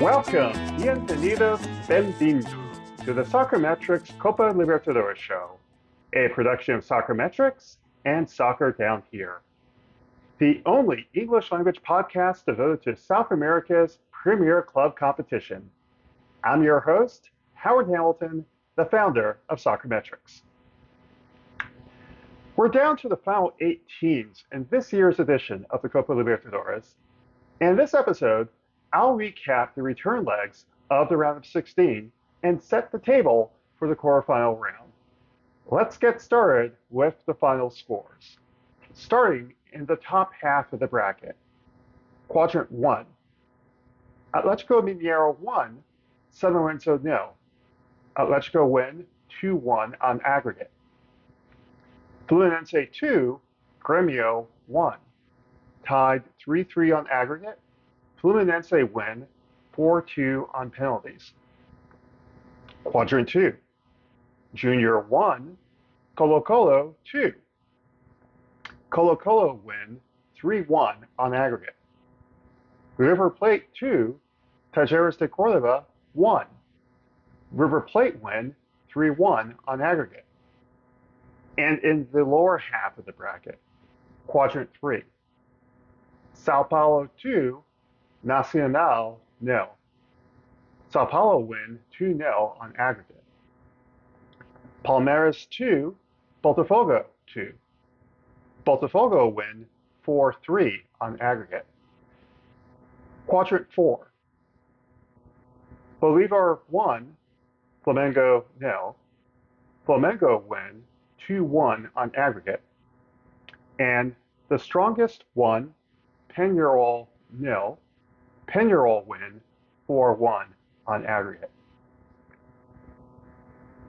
Welcome, bienvenidos, benvindos to the Soccermetrics Copa Libertadores show, a production of Soccermetrics and Soccer Down Here, the only English language podcast devoted to South America's premier club competition. I'm your host, Howard Hamilton, the founder of Soccermetrics. We're down to the final 8 teams in this year's edition of the Copa Libertadores. In this episode, I'll recap the return legs of the round of 16 and set the table for the quarterfinal round. Let's get started with the final scores. Starting in the top half of the bracket. Quadrant 1. Atletico Mineiro 1, San Lorenzo 0. Atletico win 2-1 on aggregate. Fluminense 2, Grêmio 1. Tied 3-3 on aggregate. Fluminense win 4-2 on penalties. Quadrant 2. Junior 1, Colo-Colo 2. Colo-Colo win 3-1 on aggregate. River Plate 2, Talleres de Córdoba 1. River Plate win 3-1 on aggregate. And in the lower half of the bracket, Quadrant 3. Sao Paulo 2, Nacional 0. Sao Paulo win 2-0 on aggregate. Palmeiras 2, Botafogo 2. Botafogo win 4-3 on aggregate. Quadrant 4. Bolivar 1, Flamengo 0. Flamengo win 2-1 on aggregate. And the strongest won, Peñarol 0. Peñarol win 4-1 on aggregate.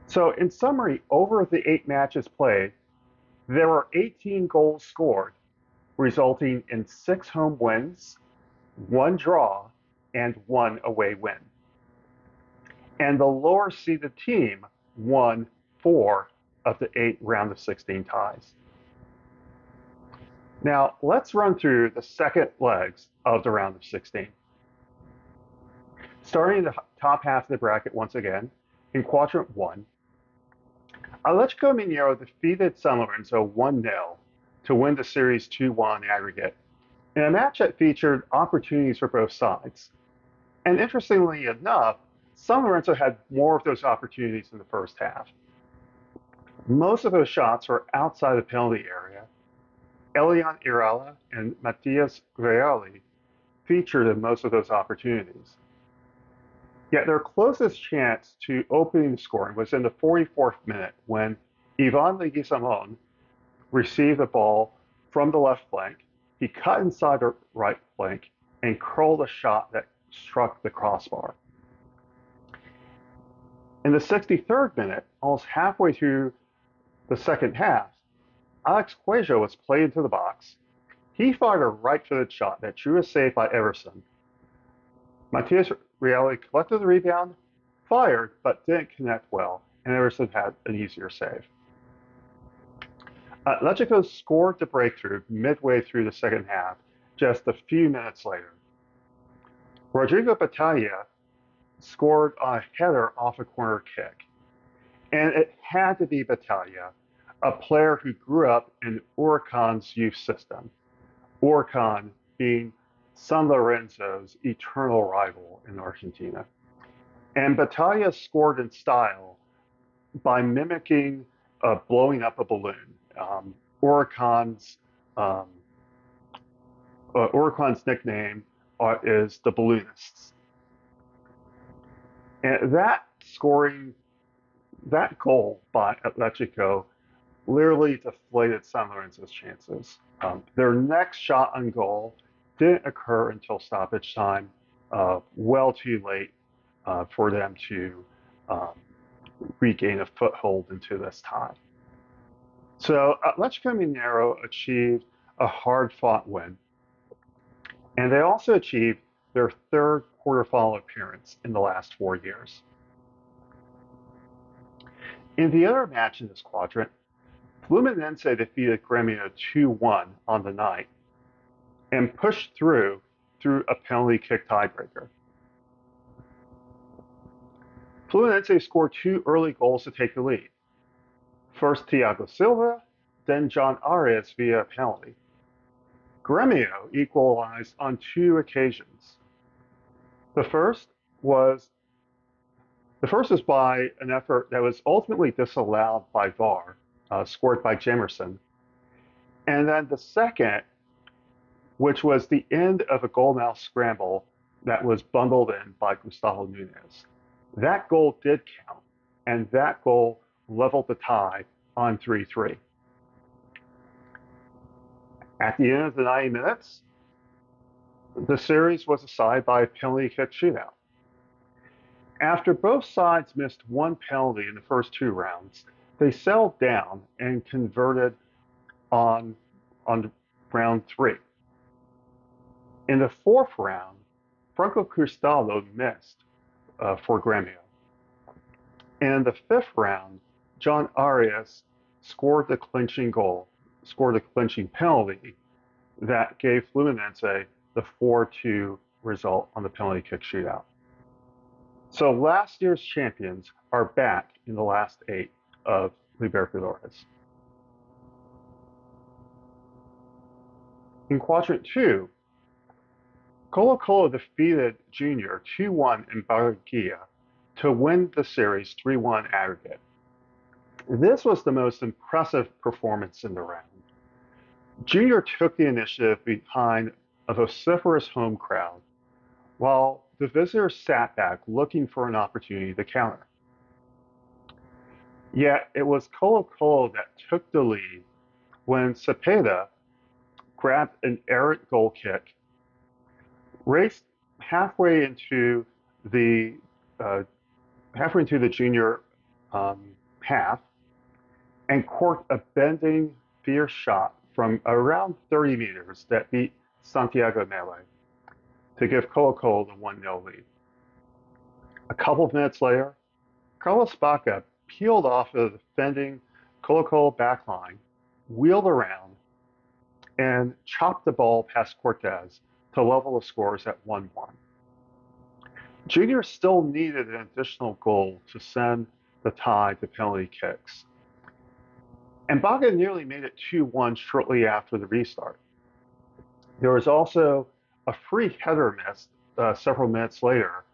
So in summary, over the 8 matches played, there were 18 goals scored, resulting in 6 home wins, 1 draw, and 1 away win. And the lower seeded team won 4 of the 8 round of 16 ties. Now, let's run through the second legs of the round of 16. Starting in the top half of the bracket once again, in Quadrant 1, Atletico Mineiro defeated San Lorenzo 1-0 to win the series 2-1 aggregate, in a match that featured opportunities for both sides. And interestingly enough, San Lorenzo had more of those opportunities in the first half. Most of those shots were outside the penalty area. Elian Irala and Matias Reali featured in most of those opportunities. Yet their closest chance to opening the scoring was in the 44th minute when Ivan Leguizamón received the ball from the left flank. He cut inside the right flank and curled a shot that struck the crossbar. In the 63rd minute, almost halfway through the second half, Alex Cuello was played into the box. He fired a right-footed shot that drew a save by Everson. Matias Reali collected the rebound, fired, but didn't connect well, and Everson had an easier save. Atletico scored the breakthrough midway through the second half, just a few minutes later. Rodrigo Batalla scored a header off a corner kick, and it had to be Batalla, a player who grew up in Huracan's youth system, Huracan being San Lorenzo's eternal rival in Argentina. And Batalla scored in style by mimicking blowing up a balloon. Huracan's nickname is the Balloonists. And that goal by Atletico literally deflated San Lorenzo's chances. Their next shot on goal didn't occur until stoppage time, well too late for them to regain a foothold into this tie. So Atletico Mineiro achieved a hard-fought win, and they also achieved their 3rd quarterfinal appearance in the last 4 years. In the other match in this quadrant, Fluminense defeated Grêmio 2-1 on the night and pushed through a penalty kick tiebreaker. Fluminense scored two early goals to take the lead. First Thiago Silva, then John Arias via a penalty. Gremio equalized on two occasions. The first was by an effort that was ultimately disallowed by VAR, scored by Jamerson. And then the second, which was the end of a goalmouth scramble that was bundled in by Gustavo Nunes. That goal did count, and that goal leveled the tie on 3-3. At the end of the 90 minutes, the series was decided by a penalty kick shootout. After both sides missed one penalty in the first two rounds, they settled down and converted on round three. In the fourth round, Franco Cristaldo missed for Gremio. And in the fifth round, John Arias scored the clinching penalty that gave Fluminense the 4-2 result on the penalty kick shootout. So last year's champions are back in the last 8 of Libertadores. In Quadrant 2, Colo-Colo defeated Junior 2-1 in Barranquilla to win the series 3-1 aggregate. This was the most impressive performance in the round. Junior took the initiative behind a vociferous home crowd, while the visitors sat back looking for an opportunity to counter. Yet it was Colo-Colo that took the lead when Cepeda grabbed an errant goal kick, raced halfway into the Junior half, and corked a bending, fierce shot from around 30 meters that beat Santiago Mele to give Colo-Colo the 1-0 lead. A couple of minutes later, Carlos Baca peeled off of the defending Colo-Colo backline, wheeled around, and chopped the ball past Cortez to level the scores at 1-1. Junior still needed an additional goal to send the tie to penalty kicks. And Baca nearly made it 2-1 shortly after the restart. There was also a free header missed several minutes later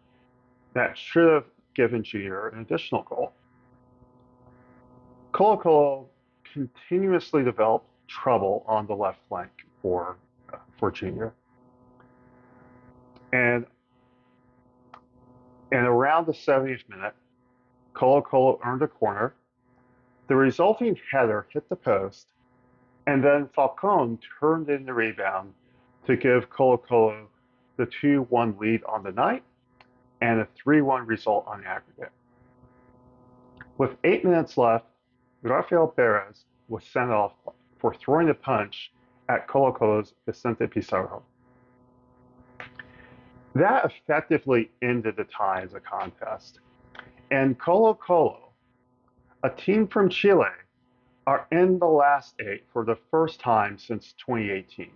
that should have given Junior an additional goal. Colo-Colo continuously developed trouble on the left flank for Junior. And around the 70th minute, Colo-Colo earned a corner. The resulting header hit the post, and then Falcon turned in the rebound to give Colo-Colo the 2-1 lead on the night and a 3-1 result on aggregate. With 8 minutes left, Rafael Perez was sent off for throwing a punch at Colo-Colo's Vicente Pizarro. That effectively ended the tie as a contest. And Colo-Colo, a team from Chile, are in the last 8 for the first time since 2018,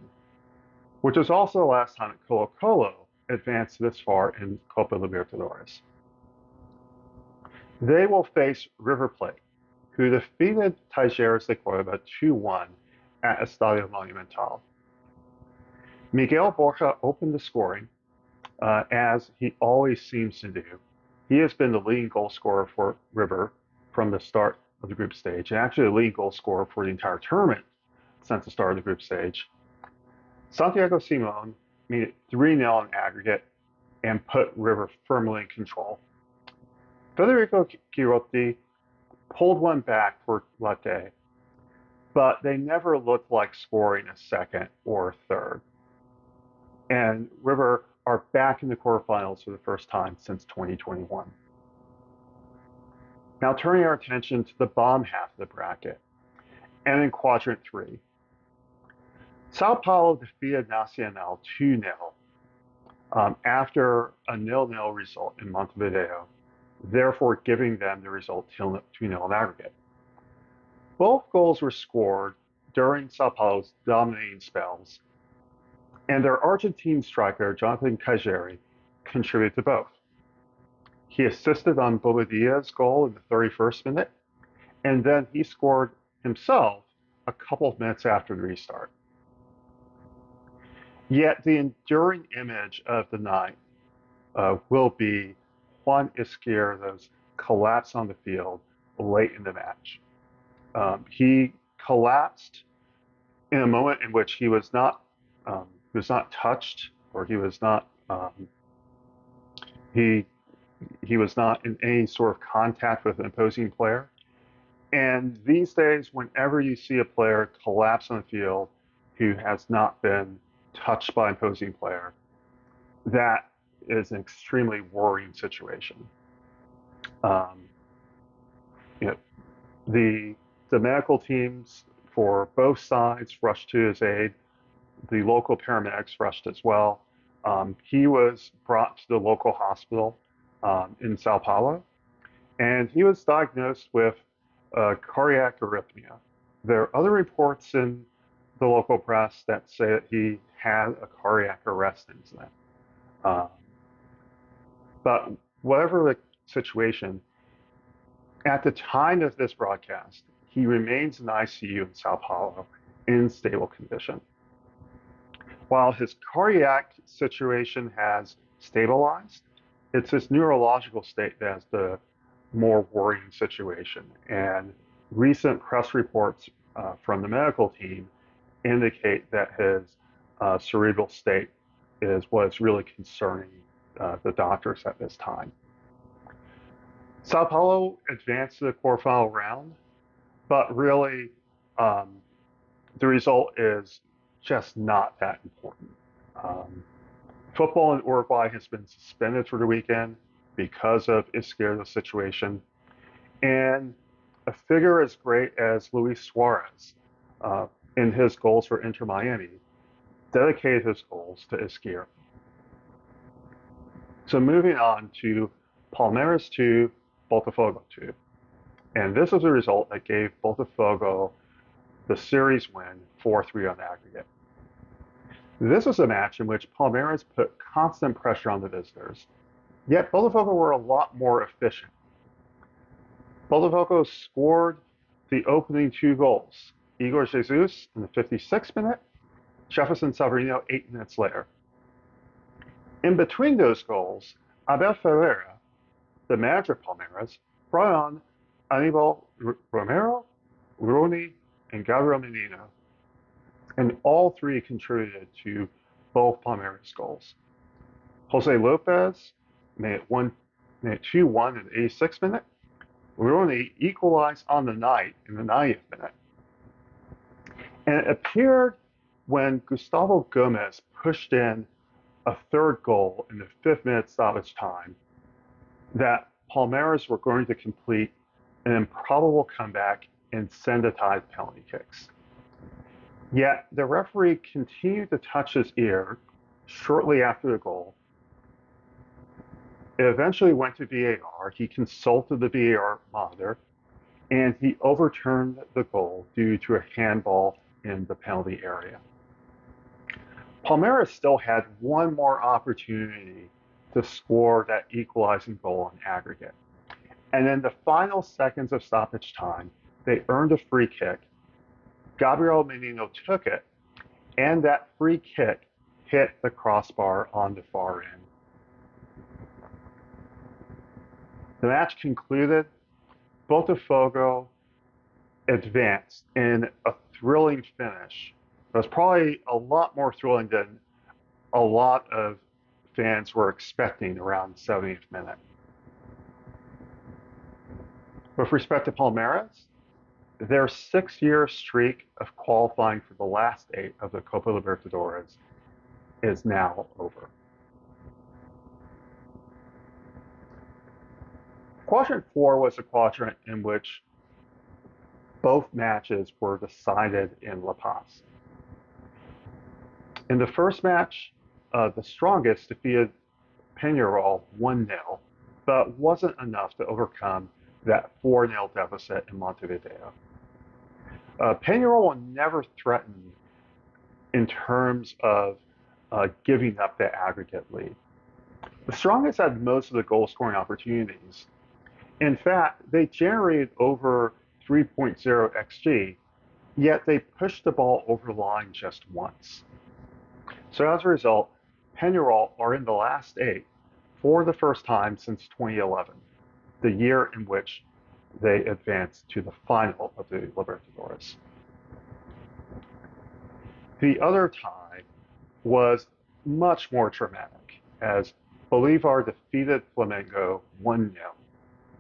which was also the last time that Colo-Colo advanced this far in Copa Libertadores. They will face River Plate, who defeated Talleres de Córdoba 2-1 at Estadio Monumental. Miguel Borja opened the scoring, as he always seems to do. He has been the leading goal scorer for River from the start of the group stage, and actually the leading goal scorer for the entire tournament since the start of the group stage. Santiago Simon made it 3-0 in aggregate and put River firmly in control. Federico Girotti pulled one back for Latte, but they never looked like scoring a second or a third. And River are back in the quarterfinals for the first time since 2021. Now turning our attention to the bottom half of the bracket, and in Quadrant 3. Sao Paulo defeated Nacional 2-0 after a 0-0 result in Montevideo, therefore giving them the result 2-0 in aggregate. Both goals were scored during Sao Paulo's dominating spells, and their Argentine striker, Jonathan Cajeri, contributed to both. He assisted on Bobadilla's goal in the 31st minute, and then he scored himself a couple of minutes after the restart. Yet the enduring image of the night will be Juan Izquierdo's collapse on the field late in the match. He collapsed in a moment in which he was not touched, or he he was not in any sort of contact with an opposing player. And these days, whenever you see a player collapse on the field who has not been touched by an opposing player, that is an extremely worrying situation. Um, you know, the medical teams for both sides rushed to his aid. The local paramedics rushed as well. He was brought to the local hospital in Sao Paulo, and he was diagnosed with cardiac arrhythmia. There are other reports in the local press that say that he had a cardiac arrest incident. Uh, but whatever the situation, at the time of this broadcast, he remains in ICU in Sao Paulo in stable condition. While his cardiac situation has stabilized, it's his neurological state that's the more worrying situation. And recent press reports from the medical team indicate that his cerebral state is what's really concerning the doctors at this time. Sao Paulo advanced to the quarterfinal round, but really the result is just not that important. Um, Football in Uruguay has been suspended for the weekend because of Izquierdo's situation. And a figure as great as Luis Suarez, in his goals for Inter Miami, dedicated his goals to Izquierdo. So moving on to Palmeiras 2, Botafogo 2. And this was a result that gave Botafogo the series win 4-3 on aggregate. This was a match in which Palmeiras put constant pressure on the visitors, yet Botafogo were a lot more efficient. Botafogo scored the opening 2 goals, Igor Jesus in the 56th minute, Jefferson Savarino 8 minutes later. In between those goals, Abel Ferreira, the manager of Palmeiras, brought on Aníbal Romero, Rony, and Gabriel Menino, and all 3 contributed to both Palmeiras goals. Jose Lopez made it 2-1 in the 86th minute. Rony equalized on the night in the 90th minute. And it appeared when Gustavo Gomez pushed in a 3rd goal in the 5th minute stoppage time that Palmeiras were going to complete an improbable comeback and send a tie to penalty kicks. Yet the referee continued to touch his ear shortly after the goal. It eventually went to VAR. He consulted the VAR monitor, and he overturned the goal due to a handball in the penalty area. Palmeiras still had one more opportunity to score that equalizing goal on aggregate. And in the final seconds of stoppage time, they earned a free kick. Gabriel Menino took it, and that free kick hit the crossbar on the far end. The match concluded. Botafogo advanced in a thrilling finish. It was probably a lot more thrilling than a lot of fans were expecting around the 70th minute. With respect to Palmeiras, their 6-year streak of qualifying for the last 8 of the Copa Libertadores is now over. Quadrant 4 was a quadrant in which both matches were decided in La Paz. In the first match, the strongest defeated Peñarol 1-0, but wasn't enough to overcome that 4-0 deficit in Montevideo. Peñarol were never threatened in terms of giving up the aggregate lead. The strongest had most of the goal scoring opportunities. In fact, they generated over 3.0 xG, yet they pushed the ball over the line just once. So as a result, Peñarol are in the last eight for the first time since 2011, the year in which they advanced to the final of the Libertadores. The other tie was much more dramatic as Bolivar defeated Flamengo 1-0,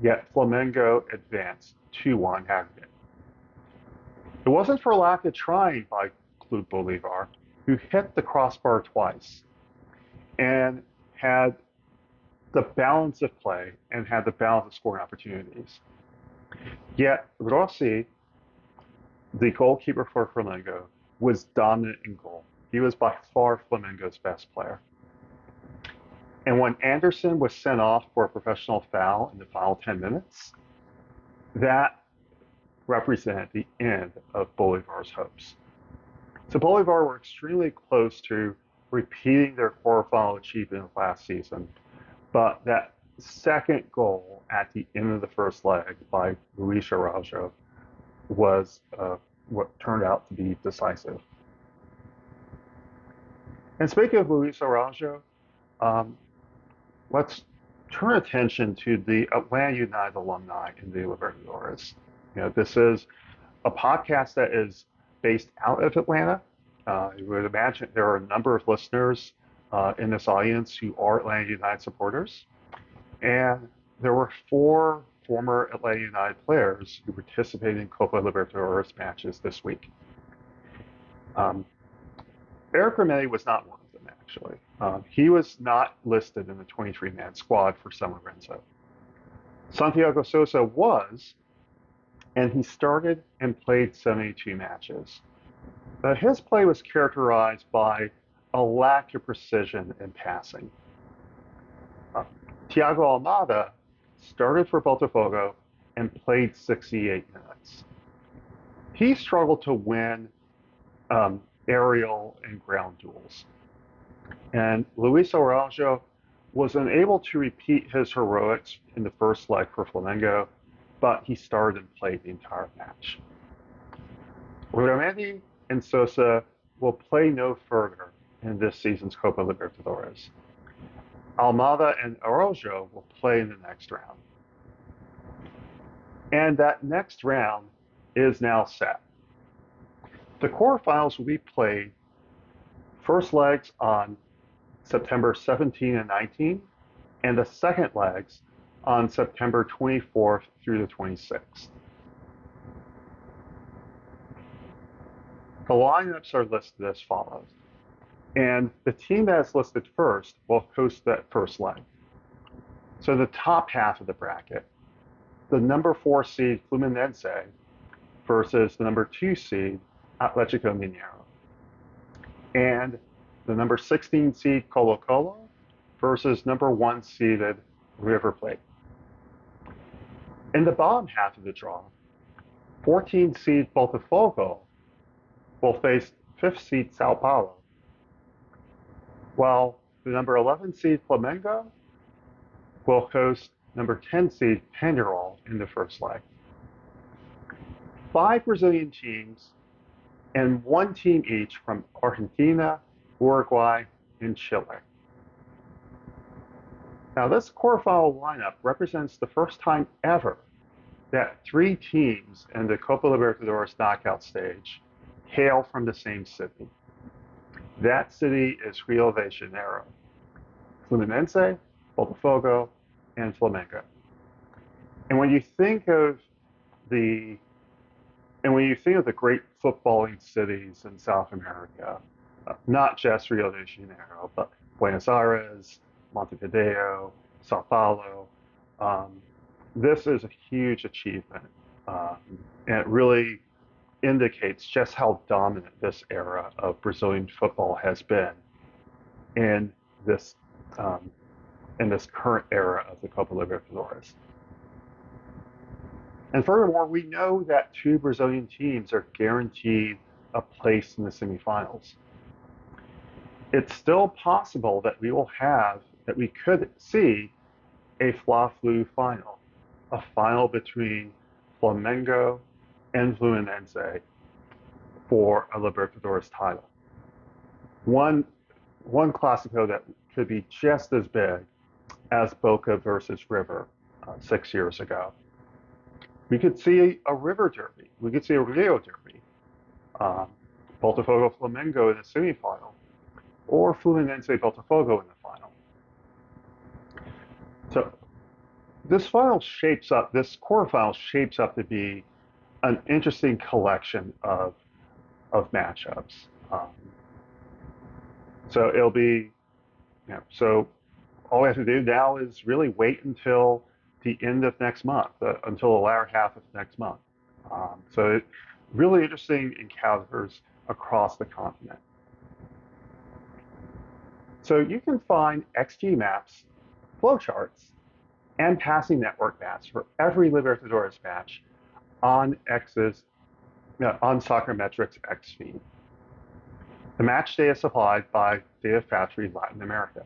yet Flamengo advanced 2-1 aggregate. It wasn't for lack of trying by Club Bolivar, who hit the crossbar twice and had the balance of play and had the balance of scoring opportunities. Yet Rossi, the goalkeeper for Flamengo, was dominant in goal. He was by far Flamengo's best player. And when Anderson was sent off for a professional foul in the final 10 minutes, that represented the end of Bolivar's hopes. So Bolivar were extremely close to repeating their quarterfinal achievement last season, but that second goal at the end of the first leg by Luis Araujo was what turned out to be decisive. And speaking of Luis Araujo, let's turn attention to the Atlanta United alumni in the Libertadores. This is a podcast that is based out of Atlanta. You would imagine there are a number of listeners in this audience who are Atlanta United supporters. And there were 4 former Atlanta United players who participated in Copa Libertadores matches this week. Eric Remedi was not one of them, actually. He was not listed in the 23-man squad for San Lorenzo. Santiago Sosa was, and he started and played 72 matches. But his play was characterized by a lack of precision in passing. Thiago Almada started for Botafogo and played 68 minutes. He struggled to win aerial and ground duels. And Luis Araujo was unable to repeat his heroics in the first leg for Flamengo, but he started and played the entire match. Remedi and Sosa will play no further in this season's Copa Libertadores. Almada and Araujo will play in the next round. And that next round is now set. The quarterfinals will be played first legs on September 17 and 19, and the second legs on September 24th through the 26th. The lineups are listed as follows. And the team that is listed first will host that first leg. So the top half of the bracket, the number 4 seed Fluminense versus the number 2 seed Atlético Mineiro. And the number 16 seed Colo-Colo versus number 1 seeded River Plate. In the bottom half of the draw, 14 seed Botafogo will face 5th seed Sao Paulo, while the number 11 seed Flamengo will host number 10 seed Peñarol in the first leg. 5 Brazilian teams and 1 team each from Argentina, Uruguay, and Chile. Now, this quarterfinal lineup represents the first time ever that 3 teams in the Copa Libertadores knockout stage hail from the same city. That city is Rio de Janeiro. Fluminense, Botafogo, and Flamengo. And when you think of the great footballing cities in South America, not just Rio de Janeiro, but Buenos Aires, Montevideo, Sao Paulo, this is a huge achievement, and it really indicates just how dominant this era of Brazilian football has been in this current era of the Copa Libertadores. And furthermore, we know that 2 Brazilian teams are guaranteed a place in the semifinals. It's still possible that we will have that we could see a Fla-Flu final, a final between Flamengo and Fluminense for a Libertadores title. One Clásico that could be just as big as Boca versus River 6 years ago. We could see a River Derby. We could see a Rio Derby. Botafogo Flamengo in the semifinal, or Fluminense Botafogo in the final. So this quarterfinal shapes up to be an interesting collection of matchups. So it'll be, so all we have to do now is really wait until the end of next month, until the latter half of next month. So really interesting encounters across the continent. So you can find XG maps, flowcharts, and passing network maps for every Libertadores match on Soccermetrics X feed. The match data is supplied by Data Factory Latin America.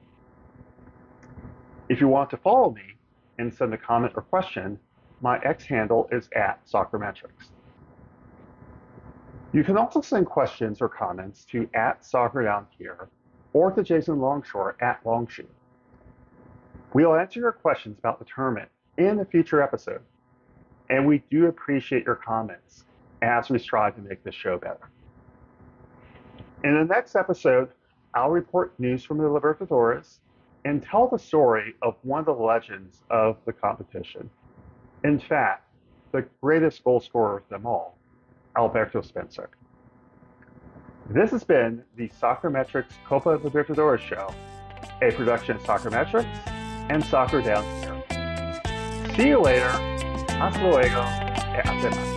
If you want to follow me and send a comment or question, my X handle is @Soccermetrics. You can also send questions or comments to @SoccerDownHere or to Jason Longshore @Longshoe. We'll answer your questions about the tournament in a future episode, and we do appreciate your comments as we strive to make this show better. In the next episode, I'll report news from the Libertadores and tell the story of one of the legends of the competition. In fact, the greatest goal scorer of them all, Alberto Spencer. This has been the Soccermetrics Copa Libertadores show, a production of Soccermetrics and Soccer Down Here. See you later. Hasta luego. E hasta más.